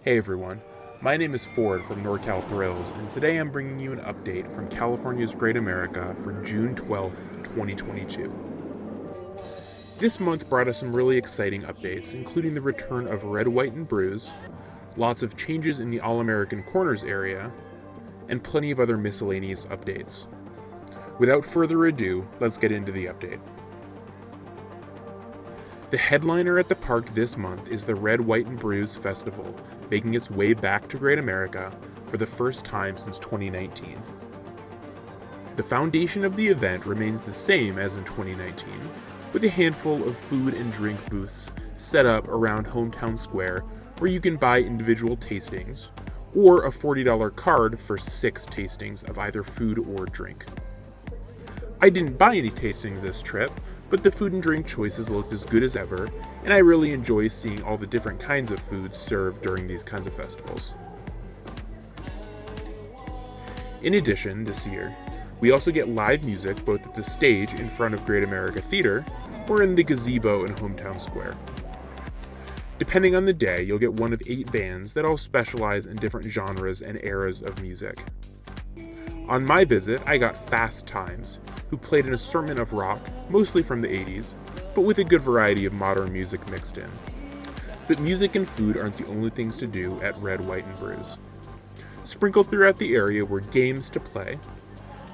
Hey everyone, my name is Ford from NorCal Thrills, and today I'm bringing you an update from California's Great America for June 12th, 2022. This month brought us some really exciting updates, including the return of Red, White and Brews, lots of changes in the All-American Corners area, and plenty of other miscellaneous updates. Without further ado, let's get into the update. The headliner at the park this month is the Red, White and Brews Festival, making its way back to Great America for the first time since 2019. The foundation of the event remains the same as in 2019, with a handful of food and drink booths set up around Hometown Square where you can buy individual tastings, or a $40 card for 6 tastings of either food or drink. I didn't buy any tastings this trip, but the food and drink choices looked as good as ever, and I really enjoy seeing all the different kinds of foods served during these kinds of festivals. In addition, this year, we also get live music both at the stage in front of Great America Theater or in the gazebo in Hometown Square. Depending on the day, you'll get one of 8 bands that all specialize in different genres and eras of music. On my visit, I got Fast Times, who played an assortment of rock, mostly from the 80s, but with a good variety of modern music mixed in. But music and food aren't the only things to do at Red, White and Brews. Sprinkled throughout the area were games to play,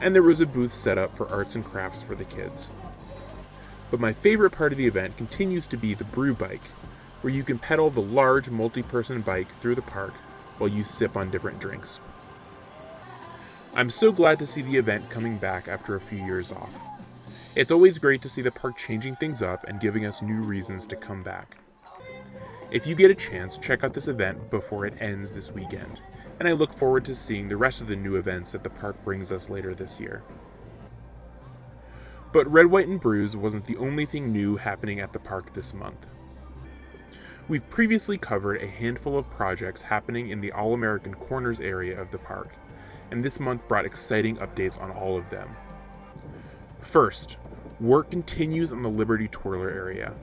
and there was a booth set up for arts and crafts for the kids. But my favorite part of the event continues to be the brew bike, where you can pedal the large multi-person bike through the park while you sip on different drinks. I'm so glad to see the event coming back after a few years off. It's always great to see the park changing things up and giving us new reasons to come back. If you get a chance, check out this event before it ends this weekend, and I look forward to seeing the rest of the new events that the park brings us later this year. But Red, White and Brews wasn't the only thing new happening at the park this month. We've previously covered a handful of projects happening in the All-American Corners area of the park, and this month brought exciting updates on all of them. First, work continues on the Liberty Twirler area.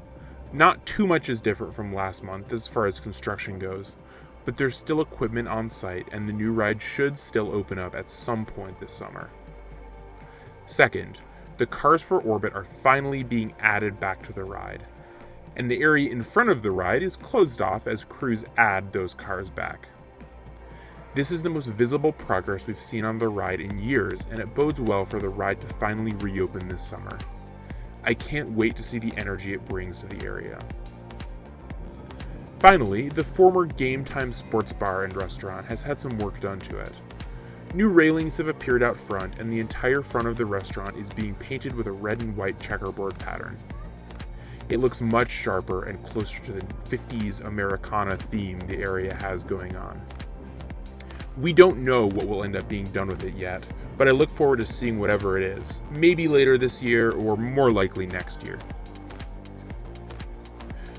Not too much is different from last month as far as construction goes, but there's still equipment on site and the new ride should still open up at some point this summer. Second, the cars for Orbit are finally being added back to the ride, and the area in front of the ride is closed off as crews add those cars back. This is the most visible progress we've seen on the ride in years, and it bodes well for the ride to finally reopen this summer. I can't wait to see the energy it brings to the area. Finally, the former Game Time Sports Bar and Restaurant has had some work done to it. New railings have appeared out front, and the entire front of the restaurant is being painted with a red and white checkerboard pattern. It looks much sharper and closer to the 50s Americana theme the area has going on. We don't know what will end up being done with it yet, but I look forward to seeing whatever it is, maybe later this year or more likely next year.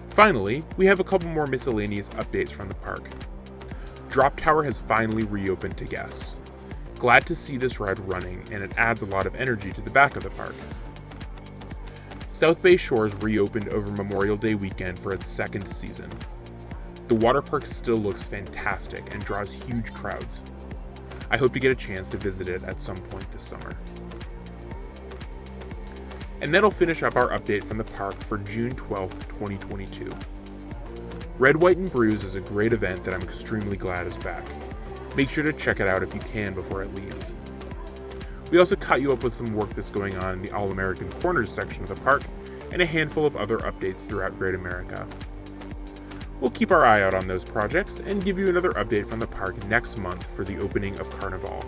Finally, we have a couple more miscellaneous updates from the park. Drop Tower has finally reopened to guests. Glad to see this ride running, and it adds a lot of energy to the back of the park. South Bay Shores reopened over Memorial Day weekend for its second season. The water park still looks fantastic and draws huge crowds. I hope to get a chance to visit it at some point this summer. And that'll finish up our update from the park for June 12th, 2022. Red, White and Brews is a great event that I'm extremely glad is back. Make sure to check it out if you can before it leaves. We also caught you up with some work that's going on in the All-American Corners section of the park and a handful of other updates throughout Great America. We'll keep our eye out on those projects and give you another update from the park next month for the opening of Carnival.